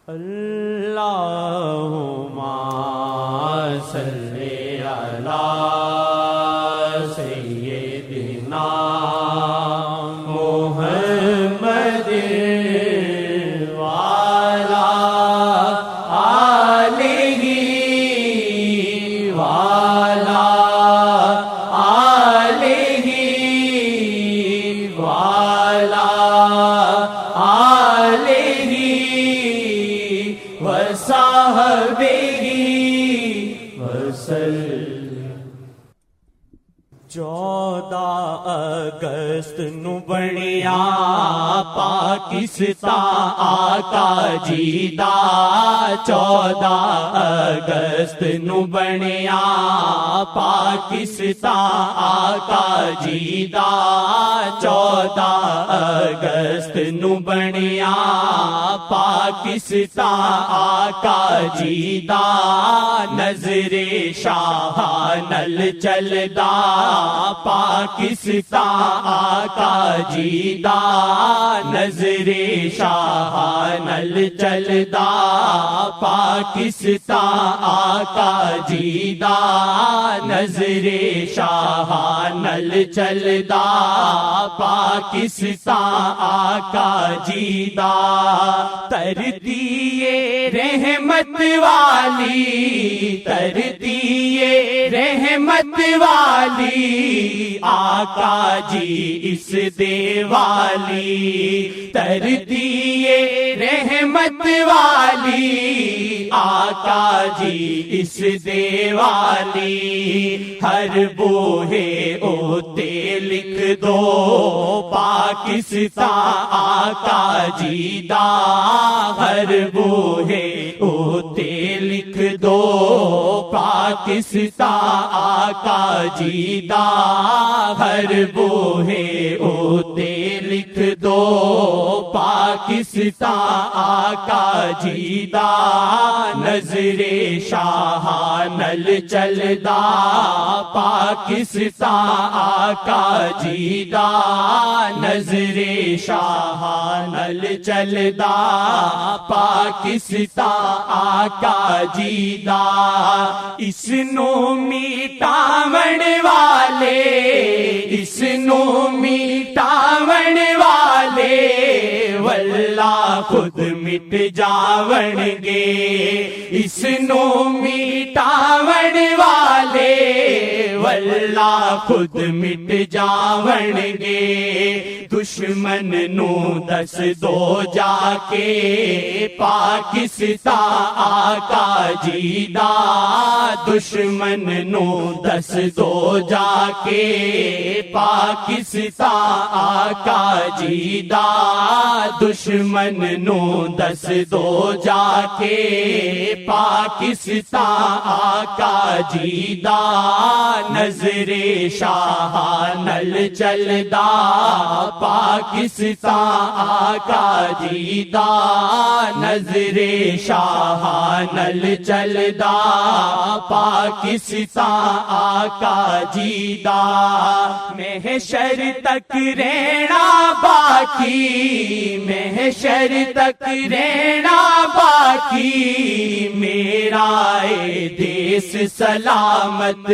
اللہم صلی علی سیدنا محمد وعلی آلہ وعلی آلہ وعلی آلہ وصحبہ وسلم۔ 14 اگست نو بنیا پاکستان آقا جی دا، 14 اگست نو بنیا پاکستان آقا جی دا، 14 اگست نو بنیا پاکستان آقا جی دا، نظر شاہ نل چلدا پاکستان آقا جی دا، نظر شاہ نل چلدا پاکستان آقا جی دا، نظر شاہ نل چلدا پاکستان آقا جی دا، تردیے رحمت والی، تردیے رحمت والی آقا جی اس دیوالی، تردیے رحمت والی آقا جی اس دیوالی، ہر بوہے اوتے لکھ دو پاکستان آقا جی دا، ہر بوہے اوتے لکھ دو پاکستان آقا جی دا، ہر بوہے اوتے لکھ دو پاکستان آقا جی دا، نظر شاہ نل چلدا پاکستان آقا جی دا، نظر شاہ نل چلدا پاکستان آقا جی دا، اس نو میٹاون والے، اس نو میٹاون والے واللہ خود مٹ جاون گے، اس نو میٹاون والے واللہ خود مٹ جاون گے، دشمن نو دس دو جا کے پاکستان آقا جی دا، دشمن نو دس دو جا کے پاکستان آقا جی دا، دشمن نو دس دو جا کے پاکستان آقا جی دا، نظر شاہ نل چلدا پاکستان آقا جی دا، نظر شاہ نل چلدا پاکستان آقا جی دا، محشر تک رہنا باقی، محشر تک رہنا باقی میرا اے دیس سلامت،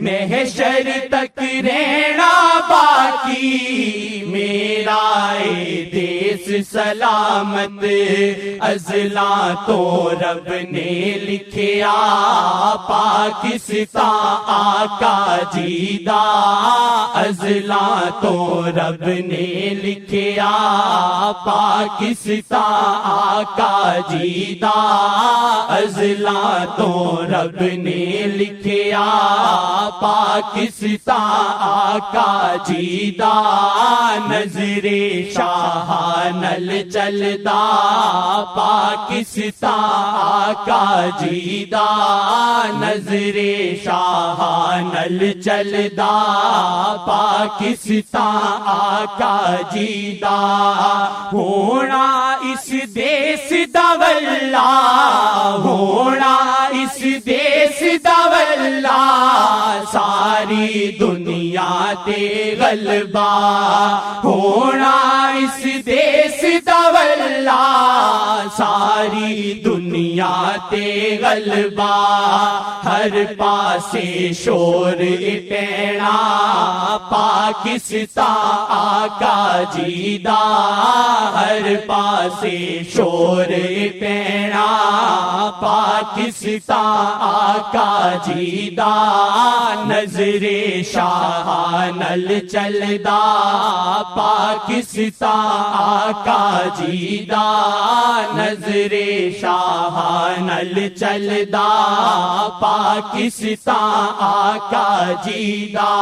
محشر تک رہنا باقی میرا اے دیس سلامت، ازلاں تو رب نے لکھیا پاکستان آقا جی دا، ازلاں تو رب نے لکھیا پاکستان آقا جی دا، ازلاں تو رب نے لکھیا پاکستان آقا جی دا، نظر شاہ نل چلدا پاکستان آقا جی دا، نظر شاہ نل چلدا پاکستان آقا جی دا، ہونا اس دیس دا واللہ، ہونا اس دیس دا واللہ، ساری دنیا تے غلبہ ہونا اس دیس واللہ ساری دنیا تے غلبہ ہر پاسے شور پینا پاکستان آقا جی دا ہر پاسے شور پینا پاکستان آقا جی دا نظر شاہ نل چلدا پاکستان آقا جی دا نظر شاہ نل چلدا پاکستان آقا جی دا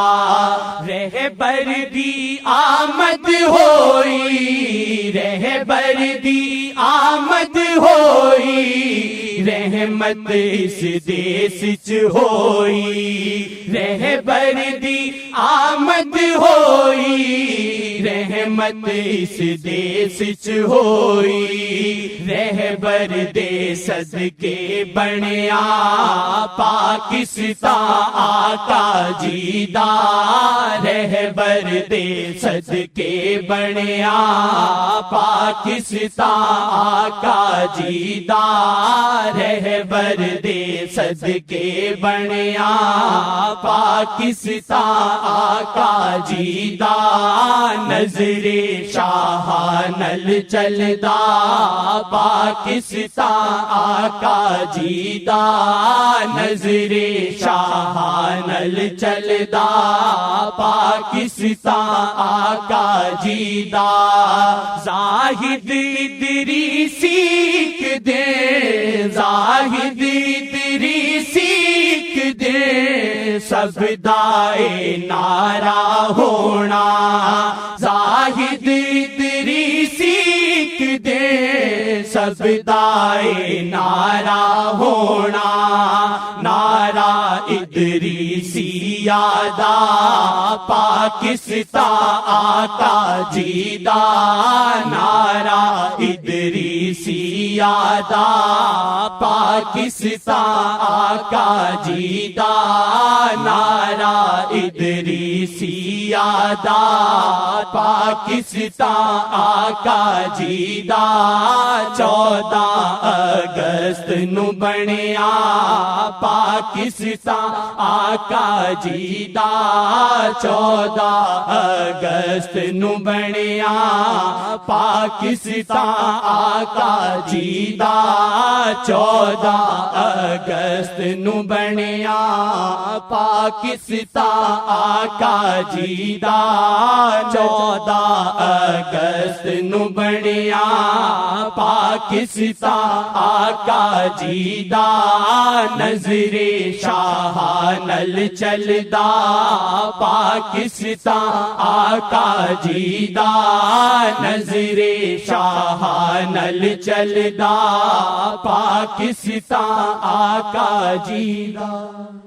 رہبر دی آمد ہوئی رہبر دی آمد ہوئی رحمت اس دیس چ ہوئی رہبر دی آمد ہوئی رحمت اس دیس چ ہوئی رہبر دے صدقے بنیا پاکستان آقا جی دا رہبر دے صدقے بنیا پاکستان آقا جی دا رہبر دے صدقے بنیا پاکستان آقا جی دا نظر شاہ نل چلدا پاکستان آقا جی دا نظر شاہ نل چلدا پاکستان آقا جی دا زاہد ادریسی دے زاہد ادریسی دے سب دائے نعرہ ہونا زاہد ادریسی دے سب دائے نعرہ ہونا نعرہ ادریسی یادا پاکستان آقا جی دا نعرہ ادریسی یادا پاکستان آقا جی دا نعرہ ادریسی یادا پاکستان آقا جی دا 14 اگست نو بنیا پاکستان آقا جی دا 14 اگست نو بنیا پاکستان آقا جی دا 14 اگست نو بنیا پاکستان آقا جی دا 14 اگست نو بنیا پاکستان آقا جی دا نظر شاہ نل چلدا پاکستان آقا جی دا نظر شاہ نل چلدا پاکستان آقا جی دا